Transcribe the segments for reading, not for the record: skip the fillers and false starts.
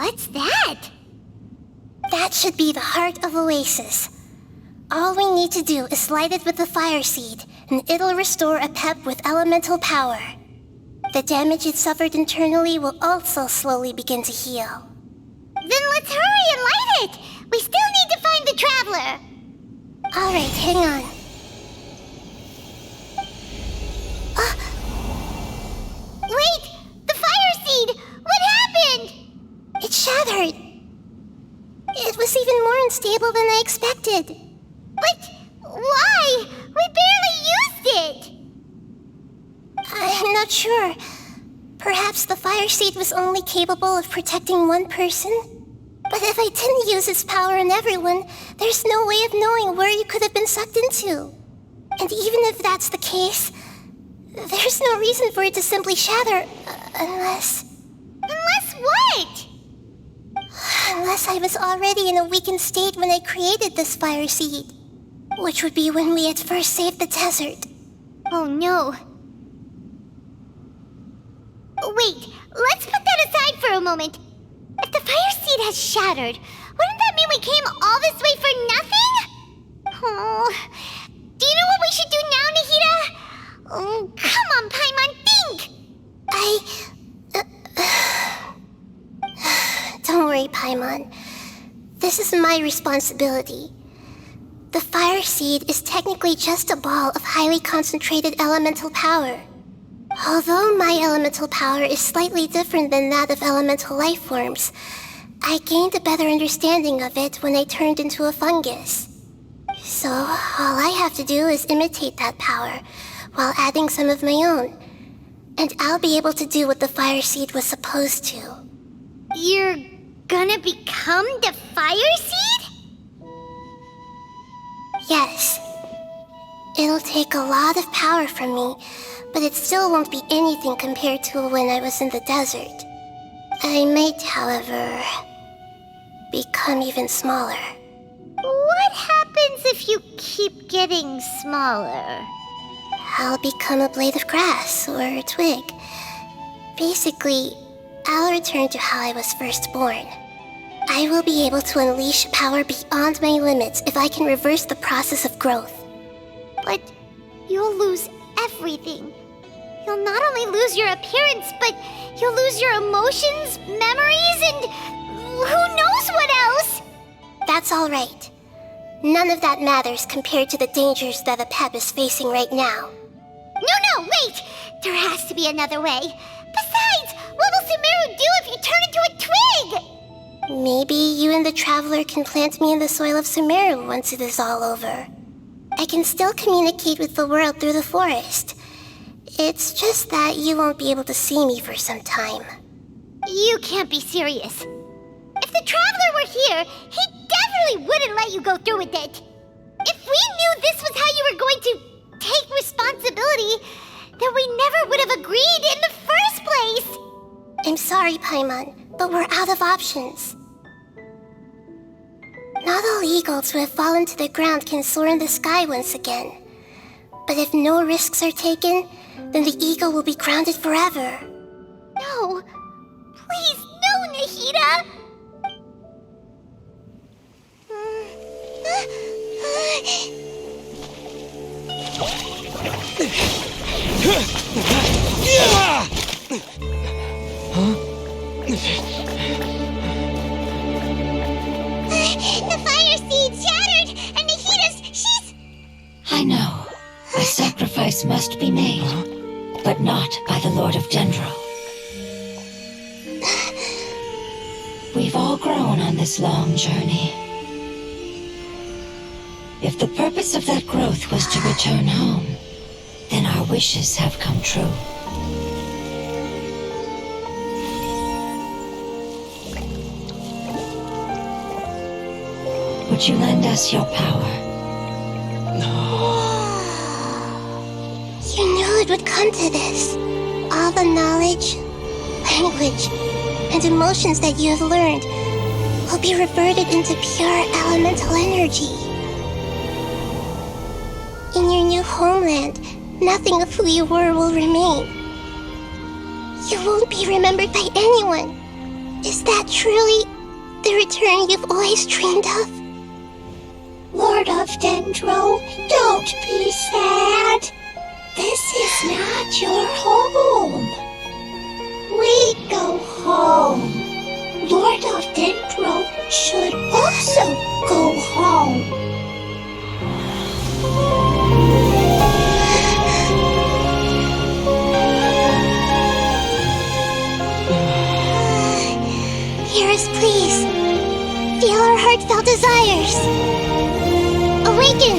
What's that? That should be the heart of Oasis. All we need to do is light it with the fire seed, and it'll restore a pep with elemental power. The damage it suffered internally will also slowly begin to heal. Then let's hurry and light it! We still need to find the Traveler! Alright, hang on. Wait! The fire seed! What happened? It shattered. It was even more unstable than I expected. But why? We barely used it! I'm not sure. Perhaps the fire seed was only capable of protecting one person? But if I didn't use its power on everyone, there's no way of knowing where you could have been sucked into. And even if that's the case, there's no reason for it to simply shatter, unless... Unless what? Unless I was already in a weakened state when I created this fire seed. Which would be when we had first saved the desert. Oh no. Wait, let's put that aside for a moment. If the fire seed has shattered, wouldn't that mean we came all this way for nothing? Oh, do you know what we should do now, Nahida? Oh, come on, Paimon, think! Don't worry, Paimon. This is my responsibility. The fire seed is technically just a ball of highly concentrated elemental power. Although my elemental power is slightly different than that of elemental life forms, I gained a better understanding of it when I turned into a fungus. So, all I have to do is imitate that power, while adding some of my own. And I'll be able to do what the fire seed was supposed to. You're gonna become the fire seed? Yes. It'll take a lot of power from me, but it still won't be anything compared to when I was in the desert. I might, however, become even smaller. What happens if you keep getting smaller? I'll become a blade of grass or a twig. Basically, I'll return to how I was first born. I will be able to unleash power beyond my limits if I can reverse the process of growth. But you'll lose everything. You'll not only lose your appearance, but you'll lose your emotions, memories, and who knows what else? That's all right. None of that matters compared to the dangers that a Pep is facing right now. No, wait! There has to be another way. Besides, what will Sumeru do if you turn into a twig? Maybe you and the Traveler can plant me in the soil of Sumeru once it is all over. I can still communicate with the world through the forest. It's just that you won't be able to see me for some time. You can't be serious. If the Traveler were here, he definitely wouldn't let you go through with it. If we knew this was how you were going to take responsibility, then we never would have agreed in the first place. I'm sorry, Paimon, but we're out of options. Not all eagles who have fallen to the ground can soar in the sky once again. But if no risks are taken, then the eagle will be grounded forever. No. Please, no, Nahida! The fire seed shattered, and she's... I know. A sacrifice must be made, but not by the Lord of Dendro. We've all grown on this long journey. If the purpose of that growth was to return home, then our wishes have come true. Would you lend us your power? You knew it would come to this. All the knowledge, language, and emotions that you have learned will be reverted into pure elemental energy. In your new homeland, nothing of who you were will remain. You won't be remembered by anyone. Is that truly the return you've always dreamed of? Lord of Dendro, don't be sad. This is not your home. We go home. Lord of Dendro should also go home. Hear us, please. Feel our heartfelt desires. Awaken!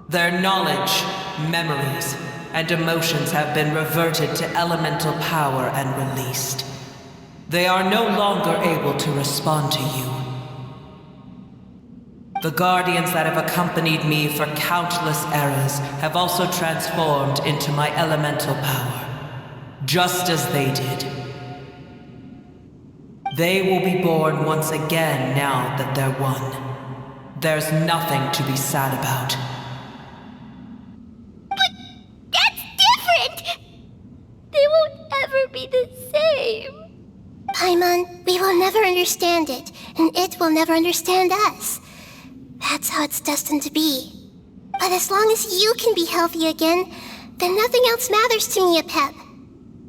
Their knowledge, memories, and emotions have been reverted to elemental power and released. They are no longer able to respond to you. The guardians that have accompanied me for countless eras have also transformed into my elemental power, just as they did. They will be born once again now that they're one. There's nothing to be sad about. Be the same. Paimon, we will never understand it, and it will never understand us. That's how it's destined to be. But as long as you can be healthy again, then nothing else matters to me, Apep.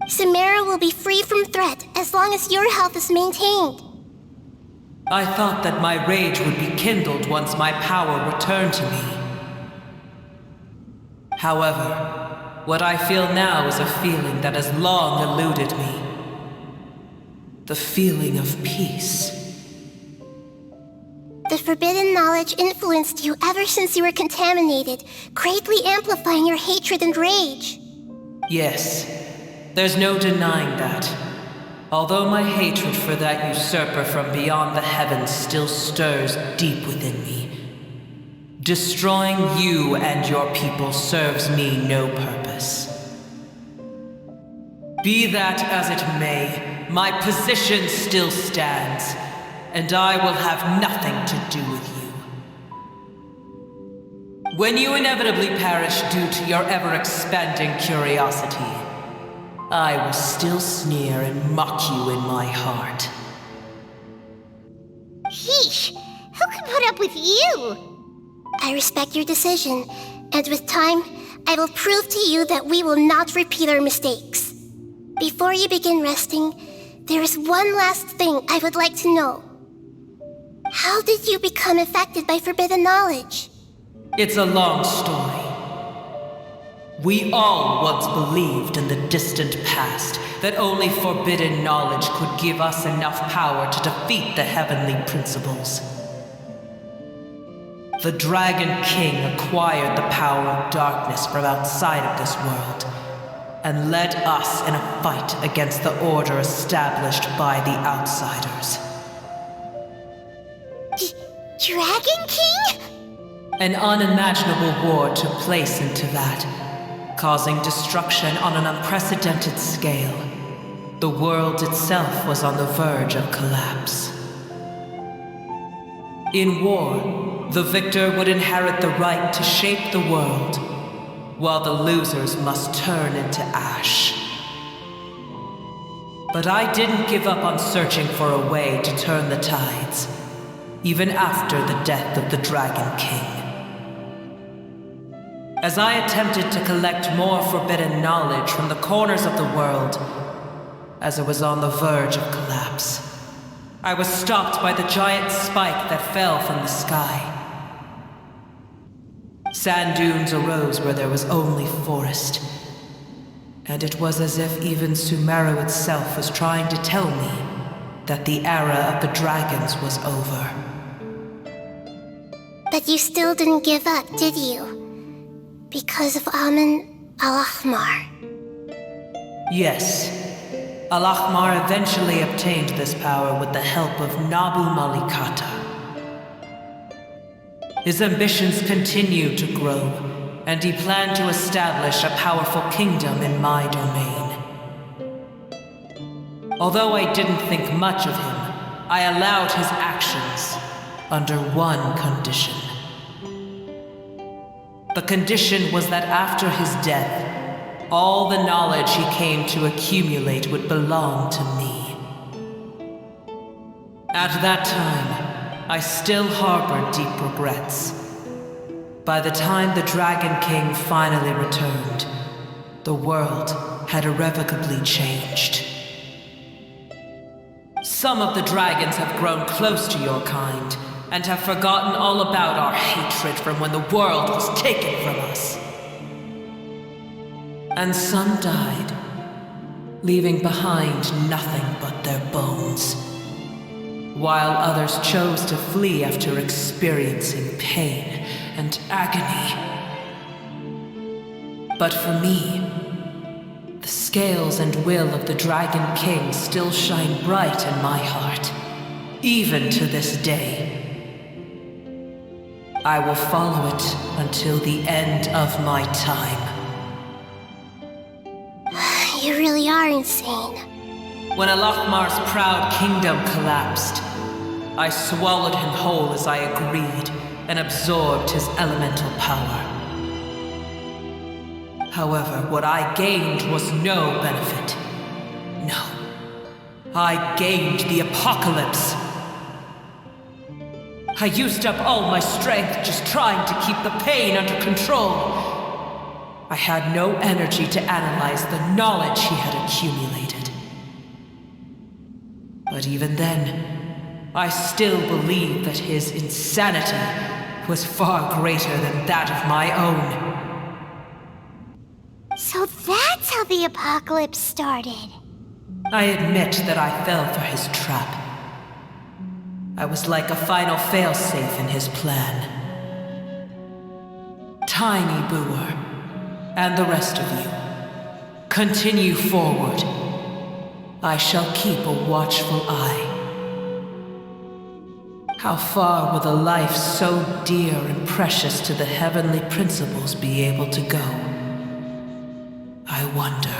Samara will be free from threat as long as your health is maintained. I thought that my rage would be kindled once my power returned to me. However, what I feel now is a feeling that has long eluded me. The feeling of peace. The forbidden knowledge influenced you ever since you were contaminated, greatly amplifying your hatred and rage. Yes, there's no denying that. Although my hatred for that usurper from beyond the heavens still stirs deep within me, destroying you and your people serves me no purpose. Be that as it may, my position still stands, and I will have nothing to do with you. When you inevitably perish due to your ever-expanding curiosity, I will still sneer and mock you in my heart. Sheesh, who can put up with you? I respect your decision, and with time, I will prove to you that we will not repeat our mistakes. Before you begin resting, there is one last thing I would like to know. How did you become affected by forbidden knowledge? It's a long story. We all once believed in the distant past that only forbidden knowledge could give us enough power to defeat the heavenly principles. The Dragon King acquired the power of darkness from outside of this world, and led us in a fight against the order established by the outsiders. Dragon King? An unimaginable war took place into that, causing destruction on an unprecedented scale. The world itself was on the verge of collapse. In war, the victor would inherit the right to shape the world, while the losers must turn into ash. But I didn't give up on searching for a way to turn the tides, even after the death of the Dragon King. As I attempted to collect more forbidden knowledge from the corners of the world, as it was on the verge of collapse, I was stopped by the giant spike that fell from the sky. Sand dunes arose where there was only forest, and it was as if even Sumeru itself was trying to tell me that the era of the dragons was over. But you still didn't give up, did you? Because of Amen Al-Ahmar. Yes. Al-Ahmar eventually obtained this power with the help of Nabu Malikata. His ambitions continued to grow, and he planned to establish a powerful kingdom in my domain. Although I didn't think much of him, I allowed his actions under one condition. The condition was that after his death, all the knowledge he came to accumulate would belong to me. At that time, I still harbored deep regrets. By the time the Dragon King finally returned, the world had irrevocably changed. Some of the dragons have grown close to your kind, and have forgotten all about our hatred from when the world was taken from us. And some died, leaving behind nothing but their bones, while others chose to flee after experiencing pain and agony. But for me, the scales and will of the Dragon King still shine bright in my heart, even to this day. I will follow it until the end of my time. You really are insane. When Al-Ahmar's proud kingdom collapsed, I swallowed him whole as I agreed and absorbed his elemental power. However, what I gained was no benefit. No. I gained the apocalypse. I used up all my strength just trying to keep the pain under control. I had no energy to analyze the knowledge he had accumulated. But even then, I still believed that his insanity was far greater than that of my own. So that's how the apocalypse started. I admit that I fell for his trap. I was like a final failsafe in his plan. Tiny Booer, and the rest of you, continue forward. I shall keep a watchful eye. How far will a life so dear and precious to the heavenly principles be able to go? I wonder.